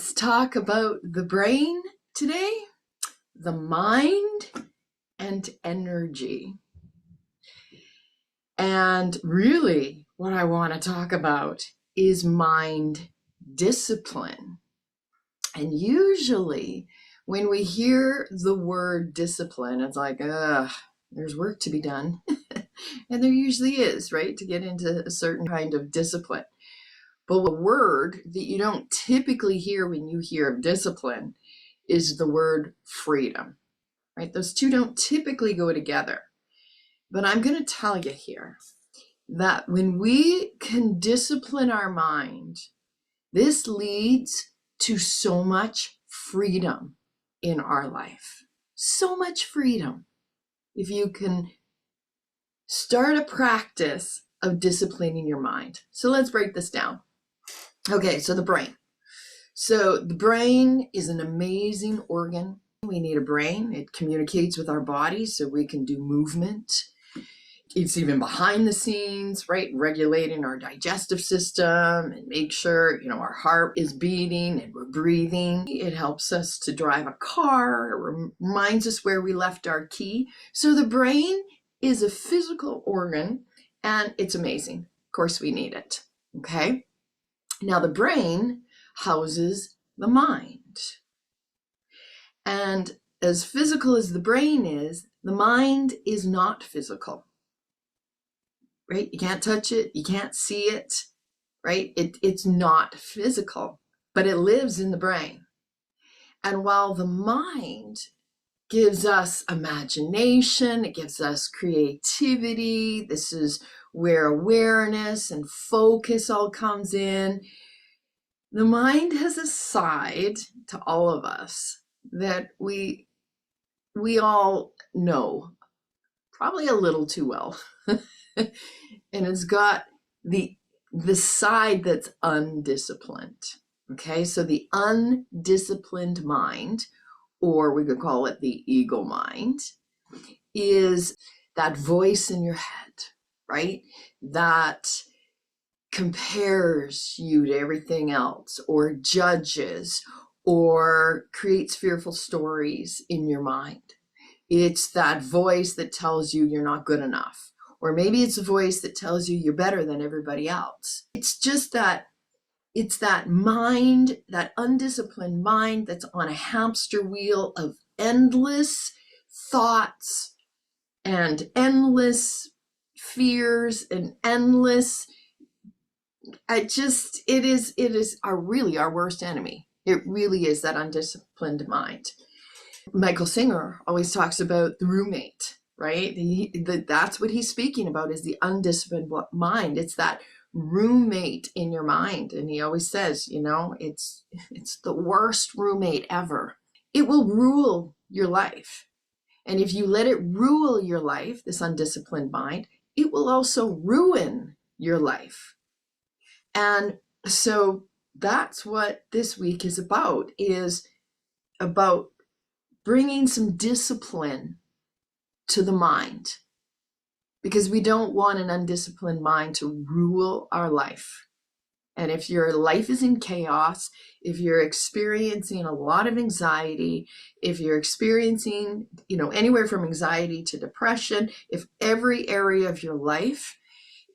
Let's talk about the brain today, the mind, and energy. And really, what I want to talk about is mind discipline. And usually, when we hear the word discipline, it's like, there's work to be done. And there usually is, right, to get into a certain kind of discipline. But a word that you don't typically hear when you hear of discipline is the word freedom, right? Those two don't typically go together. But I'm going to tell you here that when we can discipline our mind, this leads to so much freedom in our life. So much freedom. If you can start a practice of disciplining your mind. So let's break this down. Okay, so the brain. So the brain is an amazing organ. We need a brain. It communicates with our body so we can do movement. It's even behind the scenes, right? Regulating our digestive system and make sure, our heart is beating and we're breathing. It helps us to drive a car. It reminds us where we left our key. So the brain is a physical organ and it's amazing. Of course, we need it, okay? Now, the brain houses the mind. And as physical as the brain is, the mind is not physical, right? You can't touch it. You can't see it, right? It's not physical, but it lives in the brain. And while the mind gives us imagination, it gives us creativity, this is where awareness and focus all comes in. The mind has a side to all of us that we all know probably a little too well. And it's got the side that's undisciplined. Okay, so the undisciplined mind, or we could call it the ego mind, is that voice in your head, right? That compares you to everything else, or judges, or creates fearful stories in your mind. It's that voice that tells you you're not good enough, or maybe it's a voice that tells you you're better than everybody else. It's just that it's that mind, that undisciplined mind that's on a hamster wheel of endless thoughts and endless fears and endless. It is our worst enemy. It really is that undisciplined mind. Michael Singer always talks about the roommate, right? That's what he's speaking about, is the undisciplined mind. It's that roommate in your mind. And he always says, it's the worst roommate ever. It will rule your life. And if you let it rule your life, this undisciplined mind, it will also ruin your life. And so that's what this week is about bringing some discipline to the mind, because we don't want an undisciplined mind to rule our life. And if your life is in chaos, if you're experiencing a lot of anxiety, if you're experiencing, anywhere from anxiety to depression, if every area of your life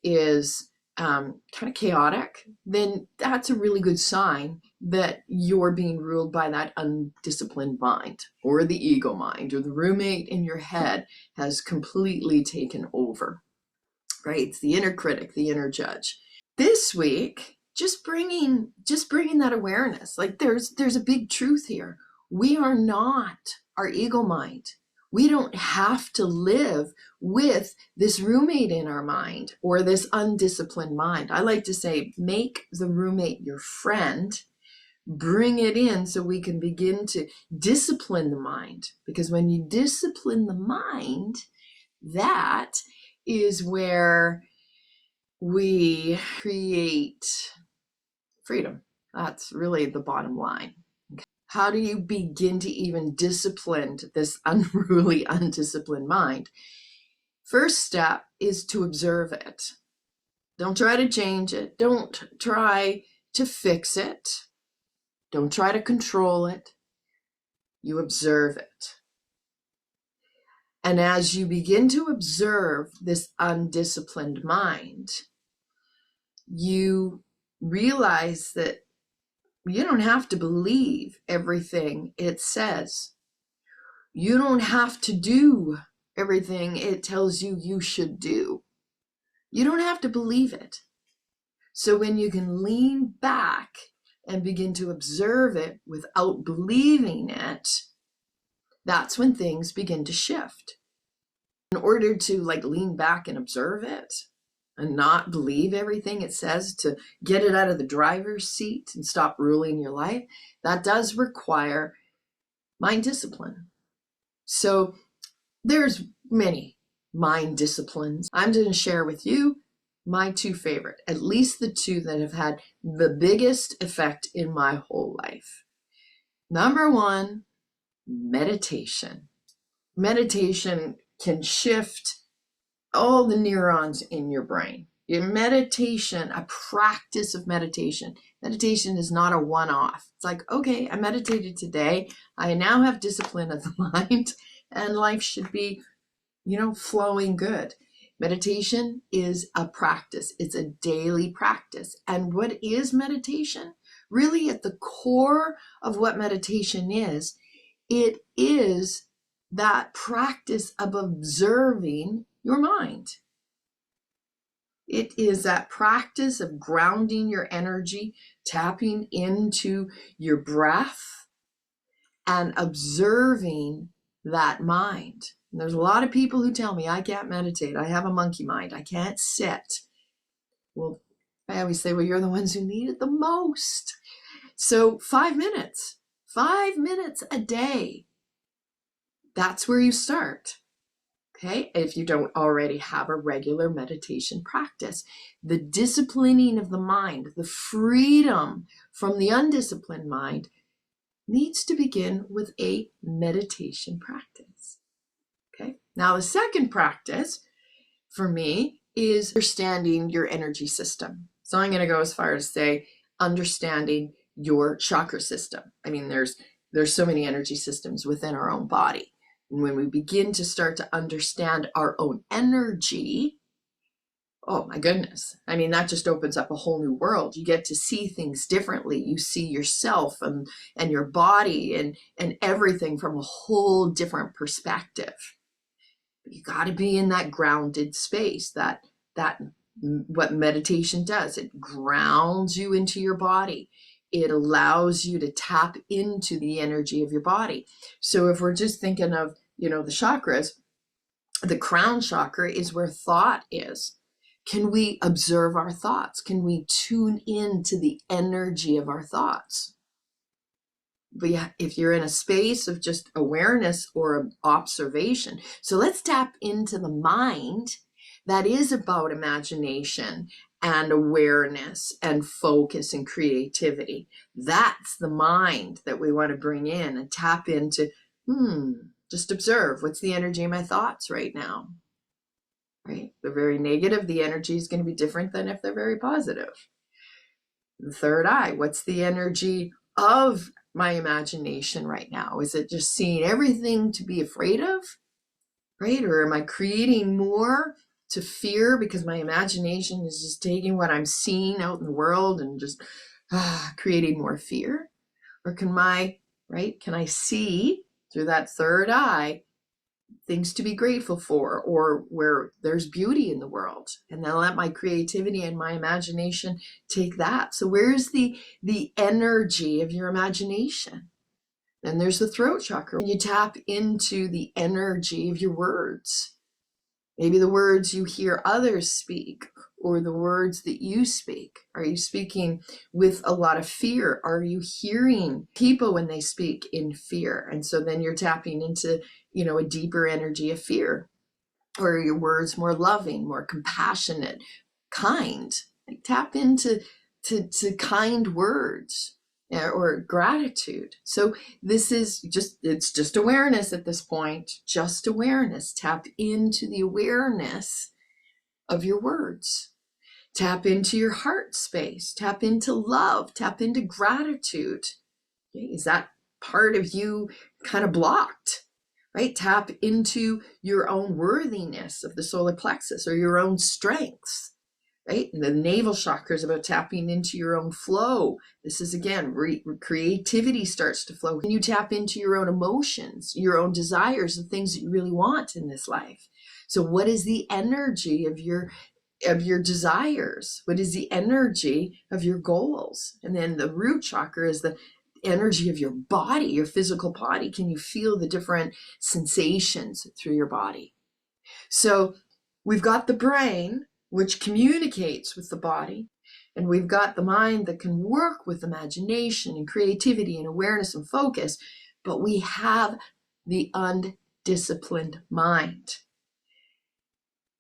is kind of chaotic, then that's a really good sign that you're being ruled by that undisciplined mind, or the ego mind, or the roommate in your head has completely taken over, right? It's the inner critic, the inner judge. This week, just bringing that awareness, like there's a big truth here. We are not our ego mind. We don't have to live with this roommate in our mind, or this undisciplined mind. I like to say, make the roommate your friend, bring it in so we can begin to discipline the mind. Because when you discipline the mind, that is where we create freedom. That's really the bottom line. How do you begin to even discipline this unruly, undisciplined mind? First step is to observe it. Don't try to change it. Don't try to fix it. Don't try to control it. You observe it. And as you begin to observe this undisciplined mind, you realize that you don't have to believe everything it says. You don't have to do everything it tells you you should do. You don't have to believe it. So when you can lean back and begin to observe it without believing it, that's when things begin to shift. In order to lean back and observe it and not believe everything it says, to get it out of the driver's seat and stop ruling your life, that does require mind discipline. So there's many mind disciplines. I'm going to share with you my two favorite, at least the two that have had the biggest effect in my whole life. Number one, meditation. Meditation can shift all the neurons in your brain. Your meditation, a practice of meditation. Meditation is not a one-off. It's like, okay, I meditated today. I now have discipline of the mind, and life should be, flowing good. Meditation is a practice. It's a daily practice. And what is meditation? Really, at the core of what meditation is, it is that practice of observing your mind. It is that practice of grounding your energy, tapping into your breath, and observing that mind. And there's a lot of people who tell me, I can't meditate. I have a monkey mind. I can't sit. Well, I always say, well, you're the ones who need it the most. So 5 minutes a day. That's where you start. Okay, if you don't already have a regular meditation practice, the disciplining of the mind, the freedom from the undisciplined mind needs to begin with a meditation practice. Okay, now the second practice for me is understanding your energy system. So I'm going to go as far as say understanding your chakra system. I mean, there's so many energy systems within our own body. And when we begin to start to understand our own energy, oh my goodness. I mean, that just opens up a whole new world. You get to see things differently. You see yourself and your body and everything from a whole different perspective. You got to be in that grounded space, that what meditation does. It grounds you into your body. It allows you to tap into the energy of your body. So if we're just thinking of, the chakras, the crown chakra is where thought is. Can we observe our thoughts? Can we tune into the energy of our thoughts? But yeah, if you're in a space of just awareness or observation, so let's tap into the mind that is about imagination and awareness and focus and creativity. That's the mind that we want to bring in and tap into. Just observe, what's the energy of my thoughts right now? Right? If they're very negative, the energy is going to be different than if they're very positive. The third eye, what's the energy of my imagination right now? Is it just seeing everything to be afraid of? Right? Or am I creating more to fear because my imagination is just taking what I'm seeing out in the world and just creating more fear? Or can I see through that third eye things to be grateful for, or where there's beauty in the world, and then let my creativity and my imagination take that? So where's the energy of your imagination? Then there's the throat chakra. You tap into the energy of your words. Maybe the words you hear others speak, or the words that you speak. Are you speaking with a lot of fear? Are you hearing people when they speak in fear? And so then you're tapping into, a deeper energy of fear. Or are your words more loving, more compassionate, kind? Tap into to kind words or gratitude. So this is it's just awareness at this point, just awareness. Tap into the awareness of your words. Tap into your heart space, tap into love, tap into gratitude. Okay? Is that part of you kind of blocked? Right? Tap into your own worthiness of the solar plexus or your own strengths. Right? And the navel chakra is about tapping into your own flow. This is again, creativity starts to flow. Can you tap into your own emotions, your own desires, the things that you really want in this life? So what is the energy of your desires? What is the energy of your goals? And then the root chakra is the energy of your body, your physical body. Can you feel the different sensations through your body? So we've got the brain, which communicates with the body, and we've got the mind that can work with imagination and creativity and awareness and focus, but we have the undisciplined mind.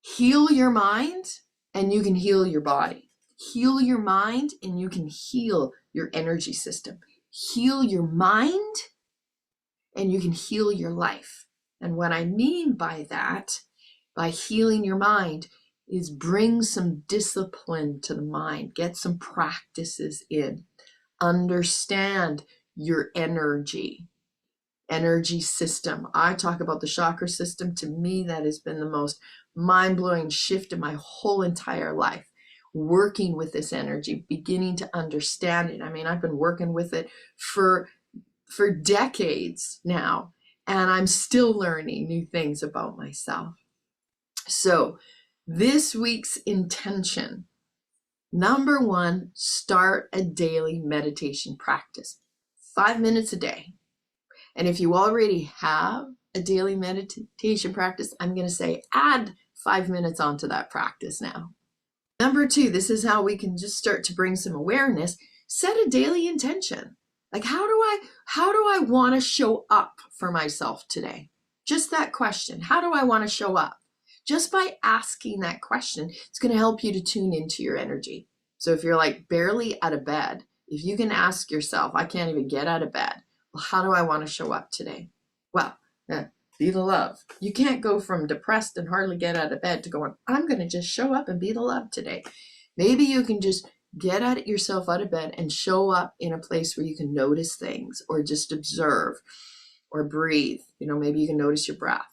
Heal your mind and you can heal your body. Heal your mind and you can heal your energy system. Heal your mind and you can heal your life. And what I mean by that, by healing your mind, is bring some discipline to the mind. Get some practices in. Understand your energy system. I talk about the chakra system. To me, that has been the most mind-blowing shift in my whole entire life. Working with this energy, beginning to understand it. I mean, I've been working with it for decades now, and I'm still learning new things about myself. So this week's intention, number one, start a daily meditation practice, 5 minutes a day. And if you already have a daily meditation practice, I'm going to say add 5 minutes onto that practice now. Number two, this is how we can just start to bring some awareness. Set a daily intention. Like, how do I want to show up for myself today? Just that question. How do I want to show up? Just by asking that question, it's going to help you to tune into your energy. So if you're like barely out of bed, if you can ask yourself, I can't even get out of bed. Well, how do I want to show up today? Well, be the love. You can't go from depressed and hardly get out of bed to going, I'm going to just show up and be the love today. Maybe you can just get yourself out of bed and show up in a place where you can notice things or just observe or breathe. Maybe you can notice your breath.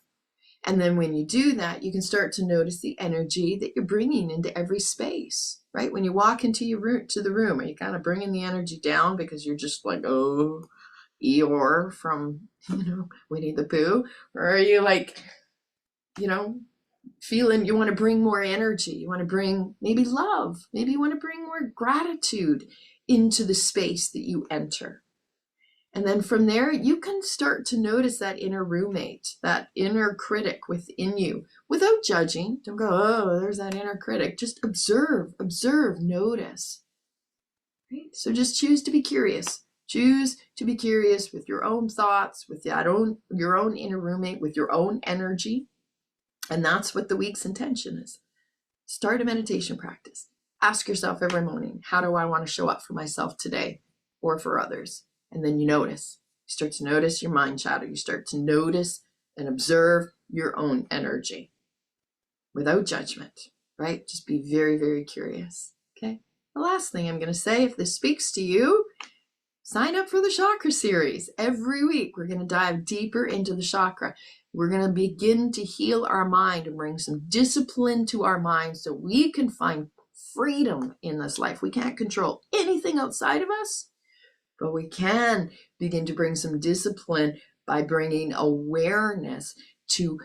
And then when you do that, you can start to notice the energy that you're bringing into every space, right? When you walk into the room, are you kind of bringing the energy down because you're just like, oh, Eeyore from, Winnie the Pooh? Or are you like, feeling you want to bring more energy? You want to bring maybe love. Maybe you want to bring more gratitude into the space that you enter. And then from there, you can start to notice that inner roommate, that inner critic within you without judging. Don't go, oh, there's that inner critic. Just observe, notice. Right? So just choose to be curious. Choose to be curious with your own thoughts, with your own inner roommate, with your own energy. And that's what the week's intention is. Start a meditation practice. Ask yourself every morning, how do I want to show up for myself today or for others? And then you notice. You start to notice your mind chatter. You start to notice and observe your own energy without judgment, right? Just be very, very curious, okay? The last thing I'm going to say, if this speaks to you, sign up for the chakra series. Every week, we're going to dive deeper into the chakra. We're going to begin to heal our mind and bring some discipline to our mind so we can find freedom in this life. We can't control anything outside of us, but we can begin to bring some discipline by bringing awareness to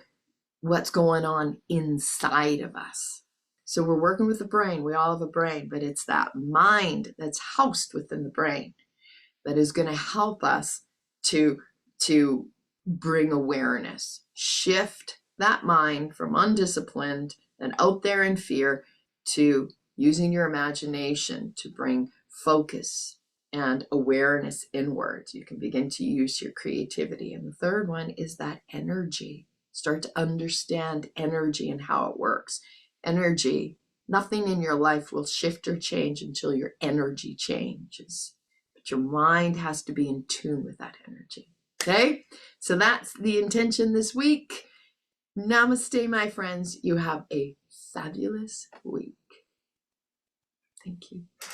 what's going on inside of us. So we're working with the brain. We all have a brain, but it's that mind that's housed within the brain that is going to help us to bring awareness, shift that mind from undisciplined and out there in fear to using your imagination to bring focus and awareness inwards. You can begin to use your creativity. And the third one is that energy. Start to understand energy and how it works. Energy, nothing in your life will shift or change until your energy changes. But your mind has to be in tune with that energy. Okay? So that's the intention this week. Namaste, my friends. You have a fabulous week. Thank you.